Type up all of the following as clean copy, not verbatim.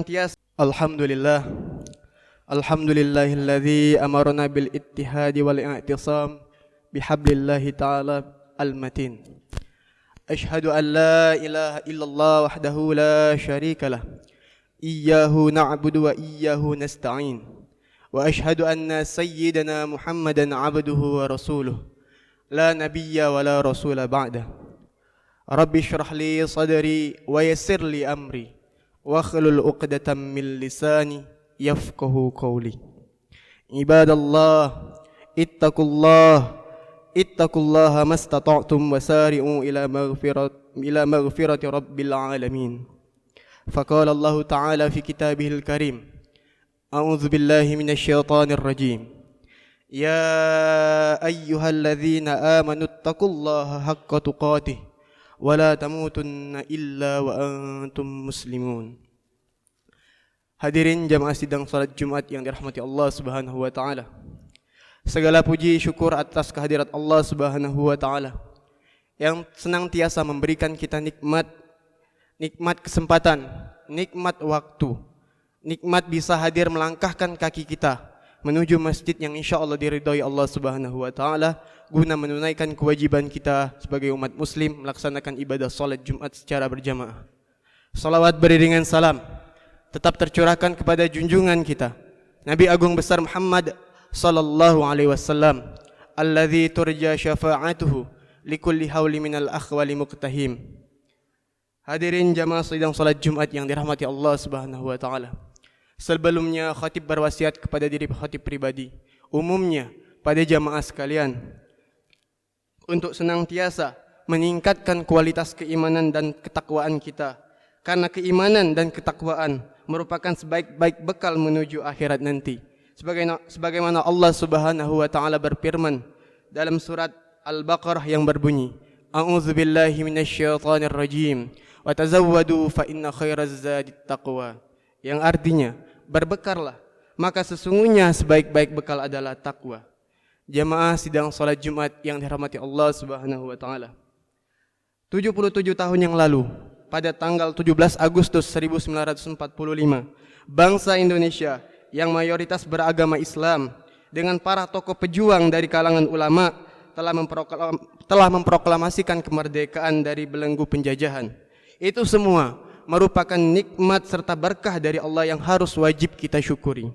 senantiasa Alhamdulillah. Alhamdulillahilladzi amarna bil ittihadi wal i'tisam bihablillahi ta'ala al-matin. Ashhadu an la ilaha illallah wahdahu la syarika lah. Iyyahu na'budu wa iyyahu nasta'in. Wa ashhadu anna sayyidana Muhammadan 'abduhu wa rasuluh. La nabiyya wa la rasula ba'dah. Rabbi shrah li sadri wa yassir li amri wa khlul 'uqdatam min lisani yafqahu qawli. Ibadallah, ittaqullaha mastata'tum wasari'u ila maghfirati rabbil alamin. Faqala Allah Ta'ala fi kitabihil karim, a'udzu billahi minasy syaithanir rajim. Ya ayyuhalladzina amanu ittaqullaha haqqa tuqatih wa la tamutunna illa wa antum muslimun. Hadirin jamaah sidang salat Jumat yang dirahmati Allah Subhanahu wa taala. Segala puji syukur atas kehadirat Allah Subhanahu wa taala yang senantiasa memberikan kita nikmat kesempatan, nikmat waktu, nikmat bisa hadir melangkahkan kaki kita menuju masjid yang insyaallah diridhai Allah Subhanahu wa taala guna menunaikan kewajiban kita sebagai umat muslim melaksanakan ibadah salat Jumat secara berjamaah. Salawat beriringan salam tetap tercurahkan kepada junjungan kita Nabi Agung besar Muhammad sallallahu alaihi wasallam, alladzi turja syafa'atuhu likulli hauli minal akhwali muqtahim. Hadirin jamaah sidang salat Jumat yang dirahmati Allah Subhanahu wa taala. Sebelumnya khatib berwasiat kepada diri khatib pribadi, umumnya pada jamaah sekalian, untuk senantiasa meningkatkan kualitas keimanan dan ketakwaan kita, karena keimanan dan ketakwaan merupakan sebaik-baik bekal menuju akhirat nanti. Sebagaimana Allah Subhanahu wa taala berfirman dalam surat Al-Baqarah yang berbunyi, A'udzubillahi minasyaitonir rajim wa tazawwadu fa inna khairaz zadit taqwa. Yang artinya, berbekallah, maka sesungguhnya sebaik-baik bekal adalah takwa. Jamaah sidang salat Jumat yang dirahmati Allah Subhanahu wa taala. 77 tahun yang lalu, pada tanggal 17 Agustus 1945, bangsa Indonesia yang mayoritas beragama Islam dengan para tokoh pejuang dari kalangan ulama telah memproklamasikan kemerdekaan dari belenggu penjajahan. Itu semua merupakan nikmat serta berkah dari Allah yang harus wajib kita syukuri.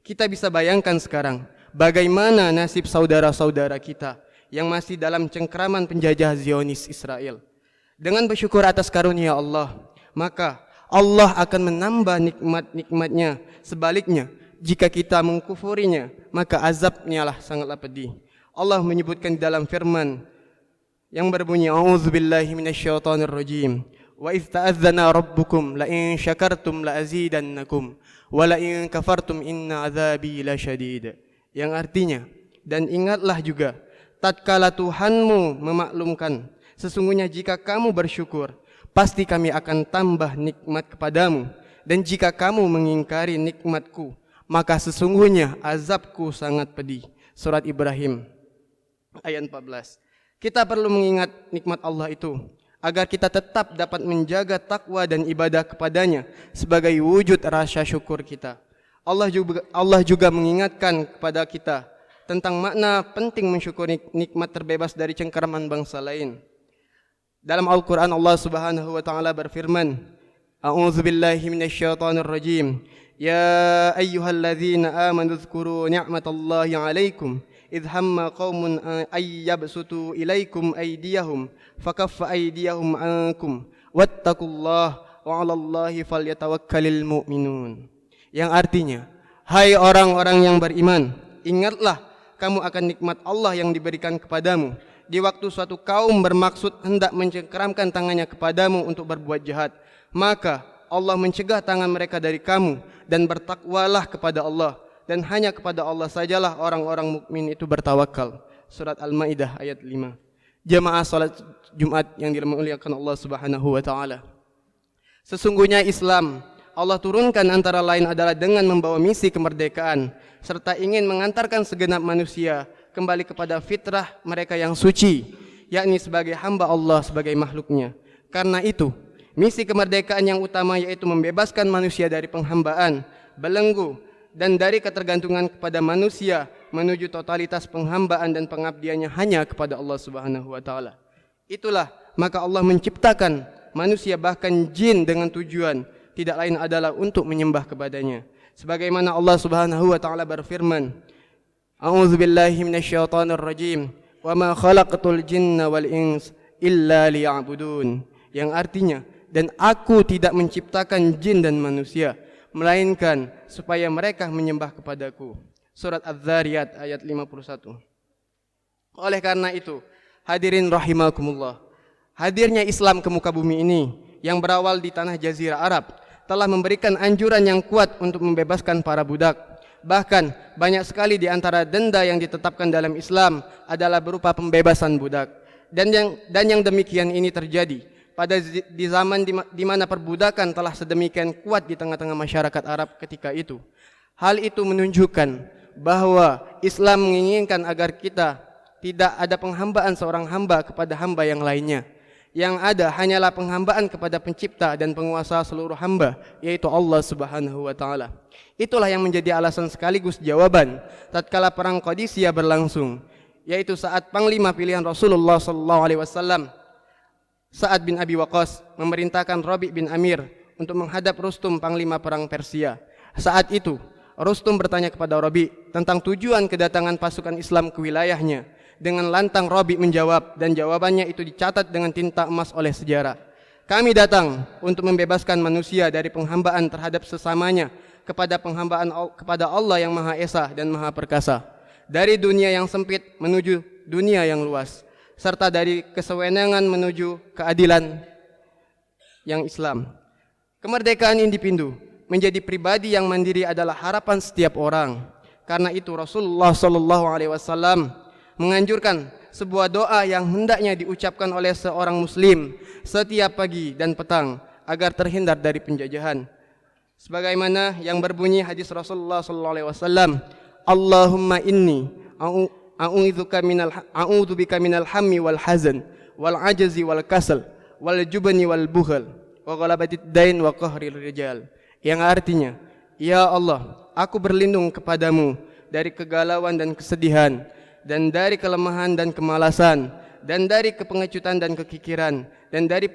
Kita bisa bayangkan sekarang bagaimana nasib saudara-saudara kita yang masih dalam cengkraman penjajah Zionis Israel. Dengan bersyukur atas karunia Allah, maka Allah akan menambah nikmat-nikmatnya. Sebaliknya, jika kita mengkufurinya, maka azabnya lah sangatlah pedih. Allah menyebutkan di dalam firman yang berbunyi, A'udzubillahi minasyaitonir rajim. Wa idz ta'adzana rabbukum la in syakartum la azidannakum wa la in kafartum inna azabi lasyadid. Yang artinya, dan ingatlah juga tatkala Tuhanmu memaklumkan, sesungguhnya jika kamu bersyukur, pasti kami akan tambah nikmat kepadamu. Dan jika kamu mengingkari nikmatku, maka sesungguhnya azabku sangat pedih. Surat Ibrahim ayat 14. Kita perlu mengingat nikmat Allah itu agar kita tetap dapat menjaga takwa dan ibadah kepadanya sebagai wujud rasa syukur kita. Allah juga mengingatkan kepada kita tentang makna penting mensyukuri nikmat terbebas dari cengkeraman bangsa lain. Dalam Al-Quran Allah Subhanahu wa taala berfirman, A'udzubillahi minasyaitonir rajim. Ya ayyuhalladzina amanu dzkuru ni'matallahi 'alaikum idh hamma qaumun ay yabsutu ilaikum aydiyahum fakaffa aydiyahum 'ankum wattaqullaha wa 'alallahi falyatawakkalul mu'minun. Yang artinya, hai orang-orang yang beriman, ingatlah kamu akan nikmat Allah yang diberikan kepadamu di waktu suatu kaum bermaksud hendak mencengkeramkan tangannya kepadamu untuk berbuat jahat, maka Allah mencegah tangan mereka dari kamu, dan bertakwalah kepada Allah, dan hanya kepada Allah sajalah orang-orang mukmin itu bertawakal. Surat Al-Maidah ayat 5. Jamaah salat Jumat yang dimuliakan Allah Subhanahu wa taala. Sesungguhnya Islam Allah turunkan antara lain adalah dengan membawa misi kemerdekaan serta ingin mengantarkan segenap manusia kembali kepada fitrah mereka yang suci, yakni sebagai hamba Allah, sebagai makhluknya. Karena itu, Misi kemerdekaan yang utama yaitu membebaskan manusia dari penghambaan, belenggu, dan dari ketergantungan kepada manusia menuju totalitas penghambaan dan pengabdiannya hanya kepada Allah Subhanahu wa taala. Itulah maka Allah menciptakan manusia bahkan jin dengan tujuan tidak lain adalah untuk menyembah kepadanya. Sebagaimana Allah Subhanahu wa taala berfirman, A'udzubillahi minasyaitonir rajim. Wa ma khalaqatul jinna wal ins illa liya'budun. Yang artinya, dan aku tidak menciptakan jin dan manusia melainkan supaya mereka menyembah kepadaku. Surat Az-Zariyat ayat 51. Oleh karena itu, hadirin rahimakumullah, hadirnya Islam ke muka bumi ini yang berawal di tanah Jazirah Arab telah memberikan anjuran yang kuat untuk membebaskan para budak. Bahkan banyak sekali di antara denda yang ditetapkan dalam Islam adalah berupa pembebasan budak. Dan yang demikian ini terjadi pada di zaman di mana perbudakan telah sedemikian kuat di tengah-tengah masyarakat Arab ketika itu. Hal itu menunjukkan bahwa Islam menginginkan agar kita tidak ada penghambaan seorang hamba kepada hamba yang lainnya. Yang ada hanyalah penghambaan kepada pencipta dan penguasa seluruh hamba, yaitu Allah Subhanahu wa taala. Itulah yang menjadi alasan sekaligus jawaban tatkala perang Qadisiyah berlangsung, yaitu saat panglima pilihan Rasulullah sallallahu alaihi wasallam Sa'ad bin Abi Waqqas memerintahkan Rabi' bin Amir untuk menghadap Rustum panglima perang Persia. Saat itu Rustum bertanya kepada Rabi' tentang tujuan kedatangan pasukan Islam ke wilayahnya. Dengan lantang Rabi' menjawab, dan jawabannya itu dicatat dengan tinta emas oleh sejarah. Kami datang untuk membebaskan manusia dari penghambaan terhadap sesamanya kepada penghambaan kepada Allah yang Maha Esa dan Maha Perkasa. Dari dunia yang sempit menuju dunia yang luas, serta dari kesewenangan menuju keadilan yang Islam. Kemerdekaan individu menjadi pribadi yang mandiri adalah harapan setiap orang. Karena itu Rasulullah SAW menganjurkan sebuah doa yang hendaknya diucapkan oleh seorang muslim setiap pagi dan petang agar terhindar dari penjajahan. Sebagaimana yang berbunyi hadis Rasulullah SAW, Allahumma inni a'udzubika minal hammi wal hazan wal ajzi wal kasal wal jubni wal bukhal wa ghalabatid dain wa qahril rijal. Yang artinya, ya Allah, aku berlindung kepadamu dari kegalauan dan kesedihan, dan dari kelemahan dan kemalasan, dan dari kepengecutan dan kekikiran, dan dari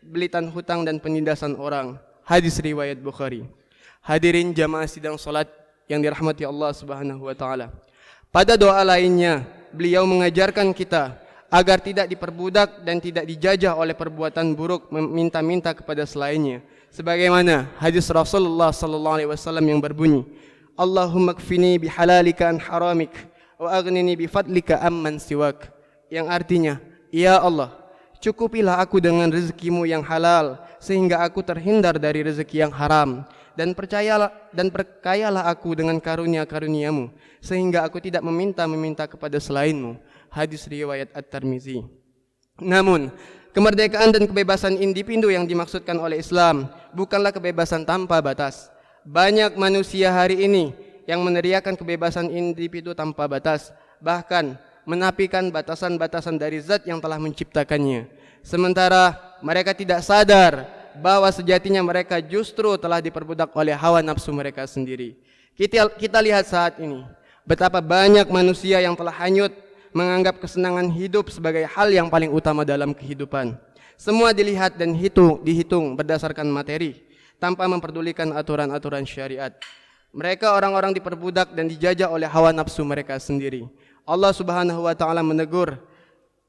belitan hutang dan penindasan orang. Hadis riwayat Bukhari. Hadirin jamaah sidang salat yang dirahmati Allah Subhanahu wa taala. Pada doa lainnya, beliau mengajarkan kita agar tidak diperbudak dan tidak dijajah oleh perbuatan buruk meminta-minta kepada selainnya. Sebagaimana hadis Rasulullah sallallahu alaihi wasallam yang berbunyi, Allahumma kfini bihalalika an haramik wa aghnini bifadlika amman siwak. Yang artinya, ya Allah, cukupilah aku dengan rezekimu yang halal sehingga aku terhindar dari rezeki yang haram, dan perkayalah aku dengan karunia-karuniamu sehingga aku tidak meminta kepada selainmu. Hadis riwayat At-Tirmizi. Namun, kemerdekaan dan kebebasan individu yang dimaksudkan oleh Islam bukanlah kebebasan tanpa batas. Banyak manusia hari ini yang meneriakan kebebasan individu tanpa batas, bahkan menafikan batasan-batasan dari zat yang telah menciptakannya. Sementara mereka tidak sadar bahwa sejatinya mereka justru telah diperbudak oleh hawa nafsu mereka sendiri. Kita lihat saat ini betapa banyak manusia yang telah hanyut menganggap kesenangan hidup sebagai hal yang paling utama dalam kehidupan. Semua dilihat dan dihitung berdasarkan materi tanpa memperdulikan aturan-aturan syariat. Mereka orang-orang diperbudak dan dijajah oleh hawa nafsu mereka sendiri. Allah Subhanahu wa taala menegur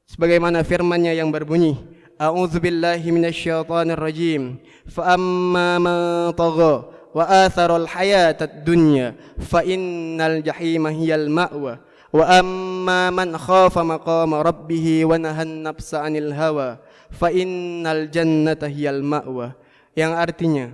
sebagaimana firman-Nya yang berbunyi, A'udzubillahi minasyaitonir rajim. Fa amma man tagha wa atharal hayatad dunya fa innal jahima hiyal ma'wa wa amma man khafa maqama rabbih wa nahan nafsa 'anil hawa fa innal jannata hiyal ma'wa. Yang artinya,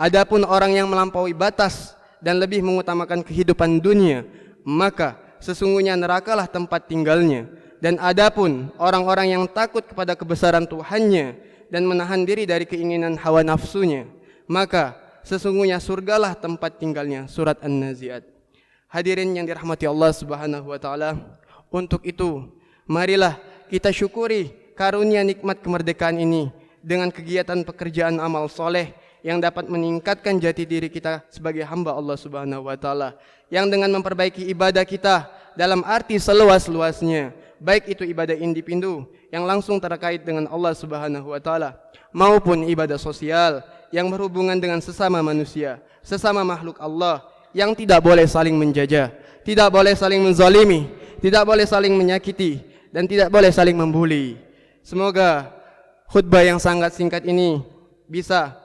adapun orang yang melampaui batas dan lebih mengutamakan kehidupan dunia, maka sesungguhnya nerakalah tempat tinggalnya. Dan adapun orang-orang yang takut kepada kebesaran Tuhannya dan menahan diri dari keinginan hawa nafsunya, maka sesungguhnya surgalah tempat tinggalnya. Surat An-Nazi'at. Hadirin yang dirahmati Allah Subhanahu wa taala, untuk itu marilah kita syukuri karunia nikmat kemerdekaan ini dengan kegiatan pekerjaan amal soleh yang dapat meningkatkan jati diri kita sebagai hamba Allah Subhanahu wa taala, yang dengan memperbaiki ibadah kita dalam arti seluas-luasnya, baik itu ibadah individu yang langsung terkait dengan Allah Subhanahu wa taala maupun ibadah sosial yang berhubungan dengan sesama manusia, sesama makhluk Allah, yang tidak boleh saling menjajah, tidak boleh saling menzalimi, tidak boleh saling menyakiti, dan tidak boleh saling membuli. Semoga khutbah yang sangat singkat ini bisa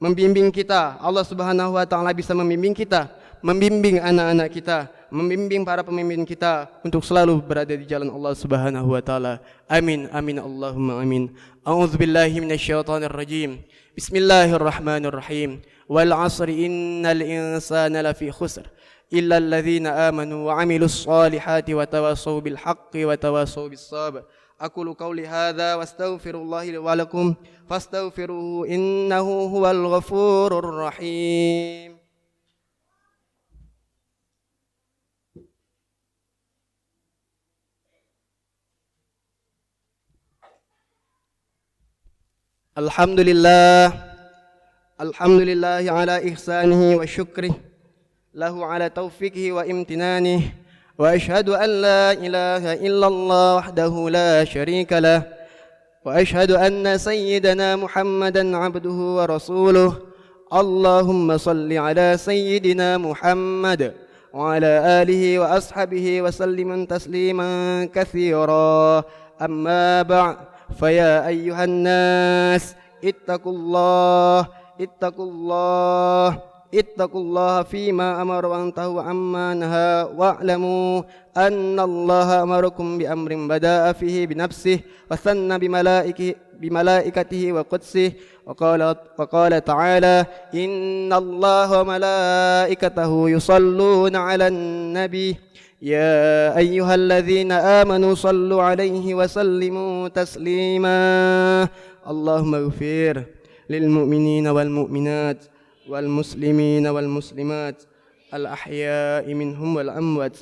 membimbing kita, Allah Subhanahu wa taala bisa membimbing kita, membimbing anak-anak kita, membimbing para pemimpin kita untuk selalu berada di jalan Allah Subhanahu wa taala. Amin amin Allahumma amin. A'udzubillahi minasyaitonir rajim. Bismillahirrahmanirrahim. Wal 'asri innal insana lafi khusr illa alladhina amanu wa 'amilus solihati wa tawassaw bil haqqi wa tawassaw bis sabr. Aqulu qawli hadza wastaghfirullahi li wa lakum fastaghfiruhu innahu huwal ghafurur rahim. Alhamdulillah ala ihsanihi wa syukrih lahu ala taufiqihi wa imtinanihi. وأشهد أن لا إله إلا الله وحده لا شريك له وأشهد أن سيدنا محمدا عبده ورسوله اللهم صل على سيدنا محمد وعلى آله وأصحابه وسلم تسليما كثيرا أما بعد فيا أيها الناس اتقوا الله فيما أمر وانتهوا عما نهى واعلموا أن الله أمركم بأمر بدأ فيه بنفسه وثنى بملائكته وقدسه وقال تعالى إن الله وملائكته يصلون على النبي يا أيها الذين آمنوا صلوا عليه وسلموا تسليما اللهم اغفر للمؤمنين والمؤمنات والمسلمين والمسلمات الأحياء منهم والأموات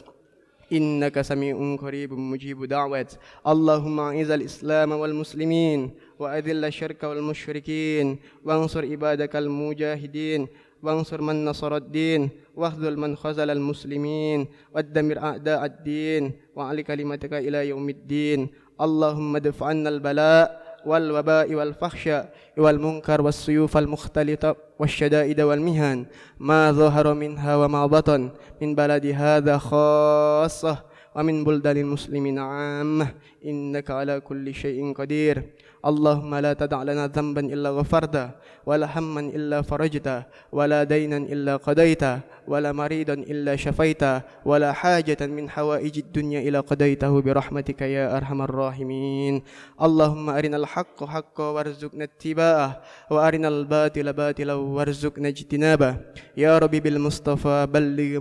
إنك سميع قريب مجيب دعوات اللهم أعز الإسلام والمسلمين وأذل الشرك والمشركين وانصر عبادك المجاهدين وانصر من نصر الدين واخذل من خذل المسلمين ودمر أعداء الدين وعلي كلمتك إلى يوم الدين اللهم ادفع عنا البلاء والوباء والفحشاء والمنكر والسيوف المختلطة والشدائد والمهن ما ظهر منها وما بطن من بلد هذا خاصة ومن بلدان المسلمين عامة إنك على كل شيء قدير اللهم لا تدع لنا ذنبا إلا غفرته ولا هما إلا فرجته ولا دينا إلا قضيته ولا مريضا إلا شفيته ولا حاجة من حوائج الدنيا إلا قضيته برحمتك يا أرحم الراحمين اللهم أرنا الحق حقا وارزقنا اتباعه وأرنا الباطل باطلا وارزقنا اجتنابه يا ربي بالمصطفى بلغ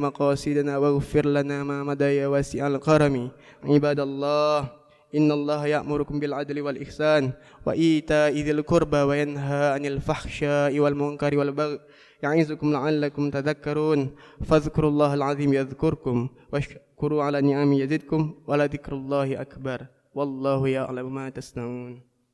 مقاصدنا واغفر لنا ما مدى يا واسع الكرم عباد الله إن الله يأمركم بالعدل والإحسان وإيتاء ذي القربى وينهى عن الفحشاء والمنكر والبغي يعظكم لعلكم تذكرون فاذكروا الله العظيم يذكركم واشكروا على نعمه يزدكم ولذكر الله أكبر والله يعلم ما تصنعون